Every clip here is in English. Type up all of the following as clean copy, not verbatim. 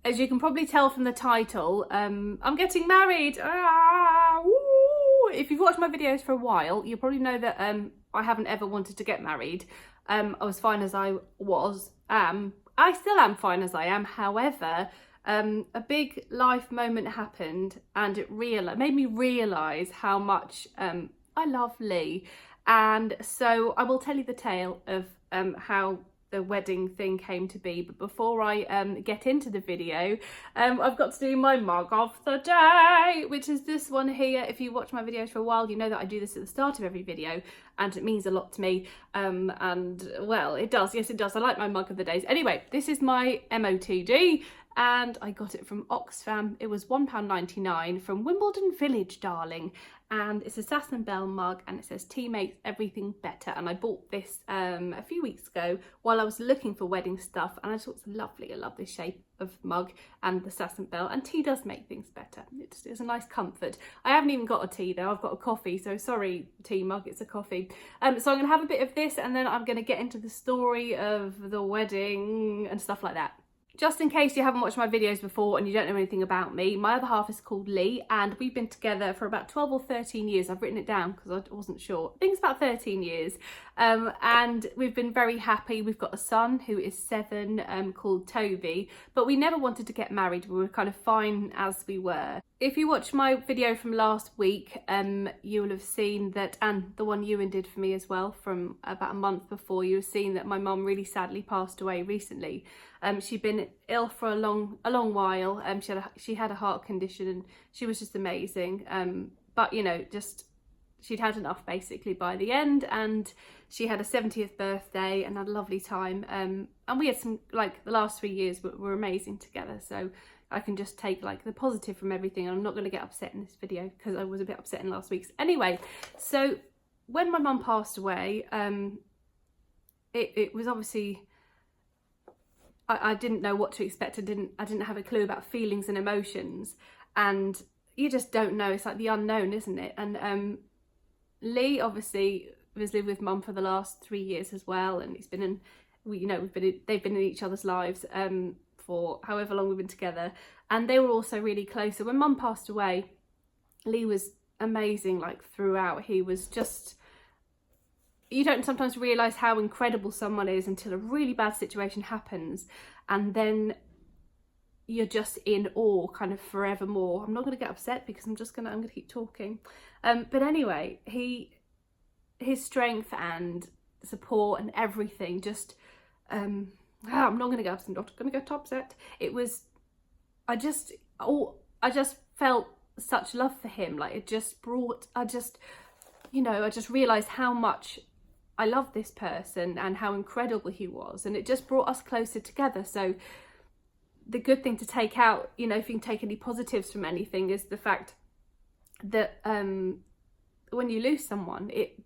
as you can probably tell from the title, I'm getting married. Ah, woo. If you've watched my videos for a while, you probably know that I haven't ever wanted to get married. I was fine as I was. I still am fine as I am. However, a big life moment happened, and it made me realise how much I love Lee. And so I will tell you the tale of how the wedding thing came to be. But before I get into the video, I've got to do my mug of the day, which is this one here. If you watch my videos for a while, you know that I do this at the start of every video, and it means a lot to me. And well, it does. Yes, it does. I like my mug of the days. Anyway, this is my MOTD, and I got it from Oxfam. It was £1.99 from Wimbledon Village, darling. And it's a Sass and Bell mug, and it says tea makes everything better. And I bought this a few weeks ago while I was looking for wedding stuff, and I thought it's lovely. I love this shape of mug and the Sass and Bell, and tea does make things better. It's a nice comfort. I haven't even got a tea though, I've got a coffee, so sorry tea mug, it's a coffee. So I'm going to have a bit of this, and then I'm going to get into the story of the wedding and stuff like that. Just in case you haven't watched my videos before and you don't know anything about me, my other half is called Lee, and we've been together for about 12 or 13 years. I've written it down because I wasn't sure. I think it's about 13 years. And we've been very happy. We've got a son who is 7 called Toby, but we never wanted to get married. We were kind of fine as we were. If you watch my video from last week, you will have seen that, and the one Ewan did for me as well from about a month before, you have seen that my mum really sadly passed away recently. She'd been ill for a long while. She had a heart condition, and she was just amazing. But you know, just she'd had enough basically by the end, and she had a 70th birthday and had a lovely time. And we had some, like, the last 3 years were amazing together. So I can just take like the positive from everything. I'm not going to get upset in this video because I was a bit upset in last week's. Anyway, so when my mum passed away, it was obviously, I didn't know what to expect. I didn't have a clue about feelings and emotions, and you just don't know. It's like the unknown, isn't it? And Lee obviously has lived with mum for the last 3 years as well, and it's been they've been in each other's lives for however long we've been together, and they were also really close. So when mum passed away, Lee was amazing, like throughout. He was just, you don't sometimes realise how incredible someone is until a really bad situation happens, and then you're just in awe kind of forevermore. I'm not going to get upset because I'm going to keep talking. But anyway, his strength and support and everything just, I'm not going to get upset. I'm not going to get upset. It was, I just felt such love for him. Like, it just brought, I just realised how much I love this person and how incredible he was, and it just brought us closer together. So the good thing to take out, you know, if you can take any positives from anything, is the fact that when you lose someone, it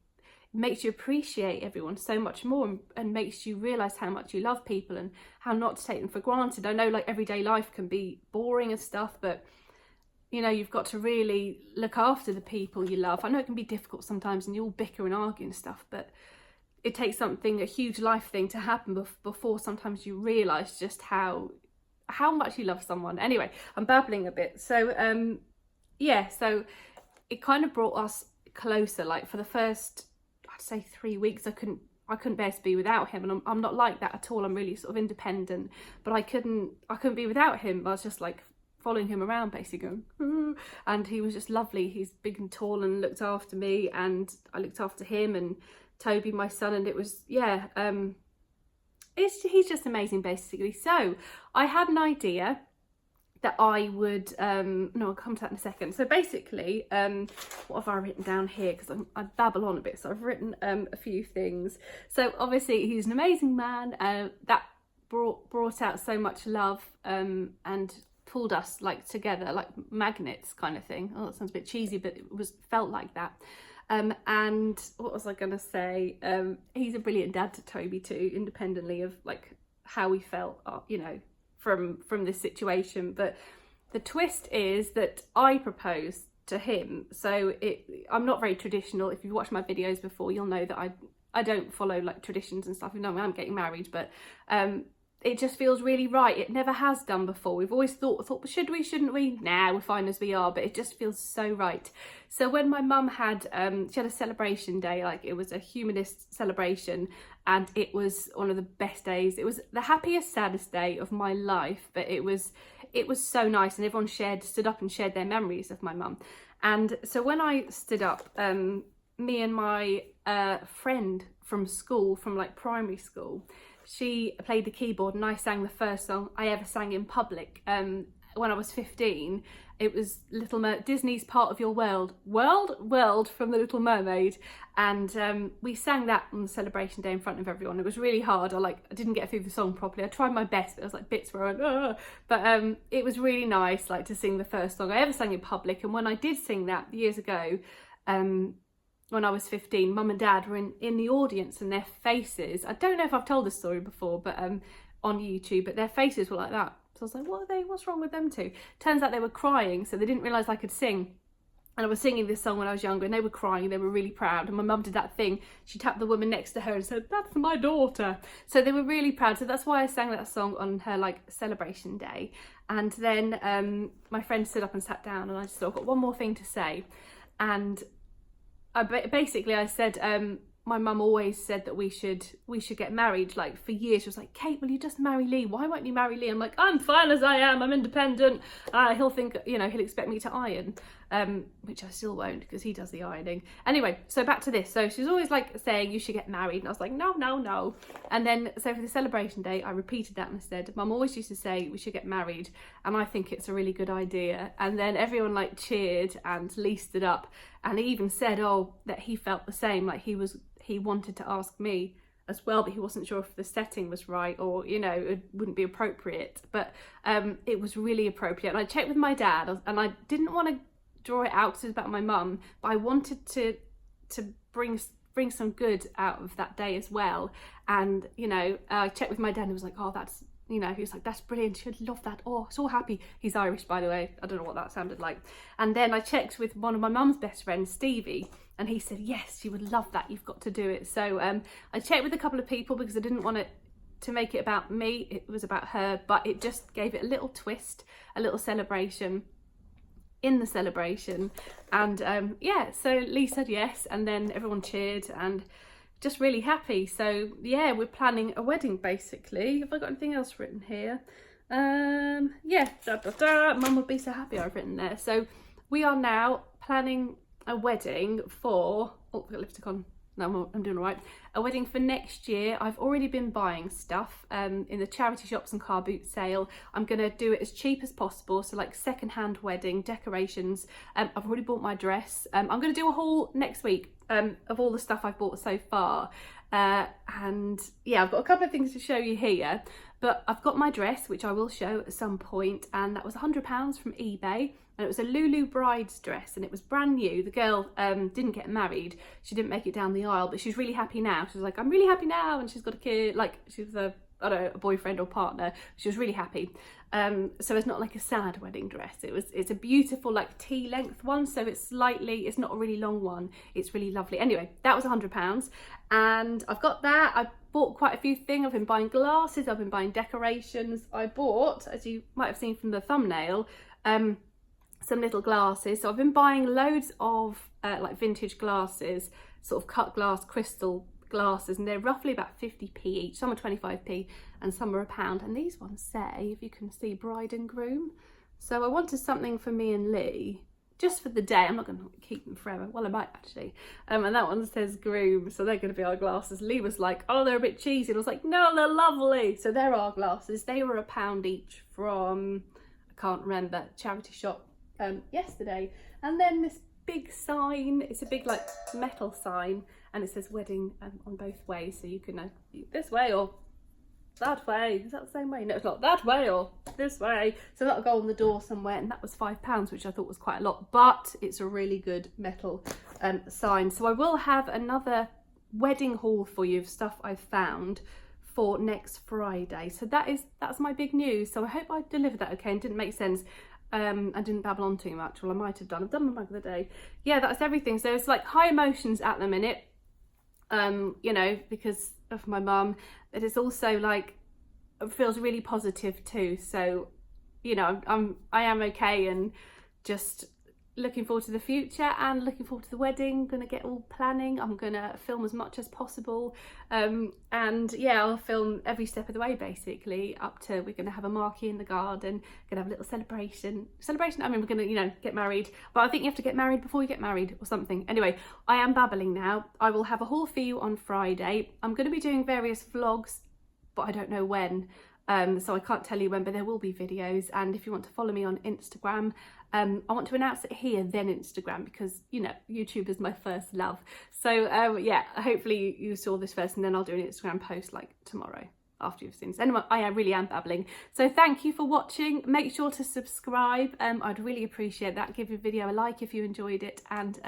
makes you appreciate everyone so much more, and makes you realise how much you love people and how not to take them for granted. I know, like, everyday life can be boring and stuff, but you know, you've got to really look after the people you love. I know it can be difficult sometimes and you all bicker and argue and stuff, but it takes a huge life thing to happen before sometimes you realise just how much you love someone. Anyway, I'm babbling a bit. So yeah, so it kind of brought us closer. Like, for the first, I'd say 3 weeks, I couldn't bear to be without him, and I'm not like that at all. I'm really sort of independent, but I couldn't be without him. I was just like following him around basically, going, ooh. And he was just lovely. He's big and tall and looked after me, and I looked after him and Toby, my son, and it was, yeah, he's just amazing basically. So I had an idea that I would, no, I'll come to that in a second. So basically, what have I written down here? Because I babble on a bit, so I've written a few things. So obviously he's an amazing man, that brought out so much love, and pulled us like together like magnets kind of thing. Oh, that sounds a bit cheesy, but it felt like that. And what was I gonna say? He's a brilliant dad to Toby too, independently of like how we felt, you know, from this situation. But the twist is that I proposed to him. So I'm not very traditional. If you've watched my videos before, you'll know that I don't follow like traditions and stuff. You know, I'm getting married, but it just feels really right. It never has done before. We've always thought, should we, shouldn't we? Nah, we're fine as we are, but it just feels so right. So when my mum had, she had a celebration day, like it was a humanist celebration, and it was one of the best days. It was the happiest, saddest day of my life, but it was so nice, and everyone stood up and shared their memories of my mum. And so when I stood up, me and my friend from school, from like primary school, she played the keyboard and I sang the first song I ever sang in public when I was 15. It was Disney's Part of Your World from The Little Mermaid, and we sang that on the celebration day in front of everyone. It was really hard. I didn't get through the song properly. I tried my best, but there was like bits where I went, ah. But it was really nice, like, to sing the first song I ever sang in public. And when I did sing that years ago, when I was 15, Mum and Dad were in the audience, and their faces, I don't know if I've told this story before, but on YouTube, but their faces were like that. So I was like, what's wrong with them two? Turns out they were crying, so they didn't realise I could sing. And I was singing this song when I was younger, and they were crying, they were really proud. And my mum did that thing, she tapped the woman next to her and said, "That's my daughter." So they were really proud. So that's why I sang that song on her like celebration day. And then my friend stood up and sat down, and I just thought, I've got one more thing to say. And I said, my mum always said that we should get married. Like, for years she was like, "Kate, will you just marry Lee? Why won't you marry Lee?" I'm like, "I'm fine as I am, I'm independent. He'll think, he'll expect me to iron," which I still won't, because he does the ironing. Anyway, so back to this. So she's always like saying you should get married, and I was like, no. And then so for the celebration day I repeated that and I said, "Mum always used to say we should get married, and I think it's a really good idea." And then everyone like cheered, and Lee stood up, and he even said, that he felt the same, like he wanted to ask me as well, but he wasn't sure if the setting was right, or it wouldn't be appropriate. But it was really appropriate. And I checked with my dad, and I didn't want to draw it out because it was about my mum, but I wanted to bring some good out of that day as well. And I checked with my dad, and he was like, "Oh, that's," he was like, "That's brilliant, she'd love that. Oh, so happy." He's Irish, by the way. I don't know what that sounded like. And then I checked with one of my mum's best friends, Stevie, and he said, "Yes, she would love that. You've got to do it." So I checked with a couple of people, because I didn't want it to make it about me. It was about her, but it just gave it a little twist, a little celebration in the celebration. And so Lee said yes, and then everyone cheered, and just really happy. So yeah, we're planning a wedding basically. Have I got anything else written here? Mum would be so happy, I've written there. So we are now planning a wedding for, I've got lipstick on. No, I'm doing all right. A wedding for next year. I've already been buying stuff in the charity shops and car boot sale. I'm going to do it as cheap as possible. So like secondhand wedding decorations. I've already bought my dress. I'm going to do a haul next week of all the stuff I've bought so far. And yeah, I've got a couple of things to show you here. But I've got my dress, which I will show at some point. And that was £100 from eBay. And it was a Lulu bride's dress, and it was brand new. The girl didn't get married. She didn't make it down the aisle, but she's really happy now. She was like, "I'm really happy now," and she's got a kid. Like, she's a boyfriend or partner. She was really happy. So it's not like a sad wedding dress. It's a beautiful like tea length one. So it's not a really long one. It's really lovely. Anyway, that was £100, and I've got that. I bought quite a few things. I've been buying glasses. I've been buying decorations. I bought, as you might have seen from the thumbnail, some little glasses. So I've been buying loads of like vintage glasses, sort of cut glass crystal glasses, and they're roughly about 50p each. Some are 25p and some are £1. And these ones say, if you can see, bride and groom. So I wanted something for me and Lee just for the day. I'm not going to keep them forever. Well, I might actually. And that one says groom, so they're going to be our glasses. Lee was like, "Oh, they're a bit cheesy." And I was like, "No, they're lovely." So they're our glasses. They were £1 each from, I can't remember, charity shop yesterday. And then this big sign, it's a big like metal sign, and it says wedding on both ways, so you can this way or that way. Is that the same way? No, it's not. That way or this way. So that'll go on the door somewhere, and that was £5, which I thought was quite a lot, but it's a really good metal sign. So I will have another wedding haul for you of stuff I've found for next Friday. So that's my big news. So I hope I delivered that okay and didn't make sense. I didn't babble on too much. Well, I might have done. I've done my bag of the day. Yeah, that's everything. So it's like high emotions at the minute, because of my mum. But it's also like feels really positive too. So, you know, I am okay, and just looking forward to the future and looking forward to the wedding. Gonna get all planning. I'm gonna film as much as possible, and yeah, I'll film every step of the way basically up to we're gonna have a marquee in the garden, gonna have a little celebration. I mean, we're gonna, you know, get married, but I think you have to get married before you get married or something. Anyway, I am babbling now. I will have a haul for you on Friday. I'm gonna be doing various vlogs, but I don't know when. So I can't tell you when, but there will be videos. And if you want to follow me on Instagram, I want to announce it here, then Instagram, because, you know, YouTube is my first love. So yeah, hopefully you saw this first, and then I'll do an Instagram post like tomorrow after you've seen this. Anyway, I really am babbling. So thank you for watching. Make sure to subscribe. I'd really appreciate that. Give your video a like if you enjoyed it. And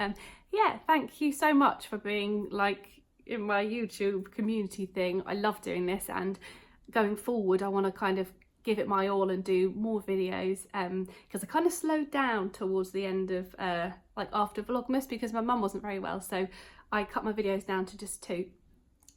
yeah, thank you so much for being like in my YouTube community thing. I love doing this, and going forward I want to kind of give it my all and do more videos, because I kind of slowed down towards the end of like after Vlogmas, because my mum wasn't very well, so I cut my videos down to just 2.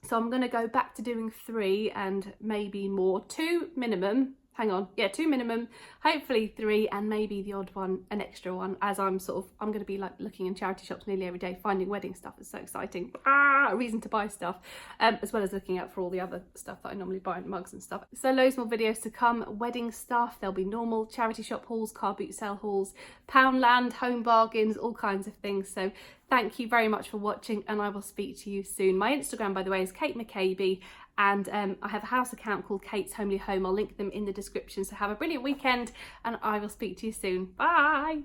So I'm going to go back to doing 3 and maybe more, 2 minimum. Hang on, yeah, 2 minimum, hopefully 3, and maybe the odd one, an extra one, as I'm going to be like looking in charity shops nearly every day, finding wedding stuff. Is so exciting. A reason to buy stuff, as well as looking out for all the other stuff that I normally buy, in mugs and stuff. So loads more videos to come, wedding stuff. There'll be normal charity shop hauls, car boot sale hauls, Poundland, home bargains, all kinds of things. So thank you very much for watching, and I will speak to you soon. My Instagram, by the way, is Kate McCabe, and I have a house account called Kate's Homely Home. I'll link them in the description. So have a brilliant weekend, and I will speak to you soon. Bye.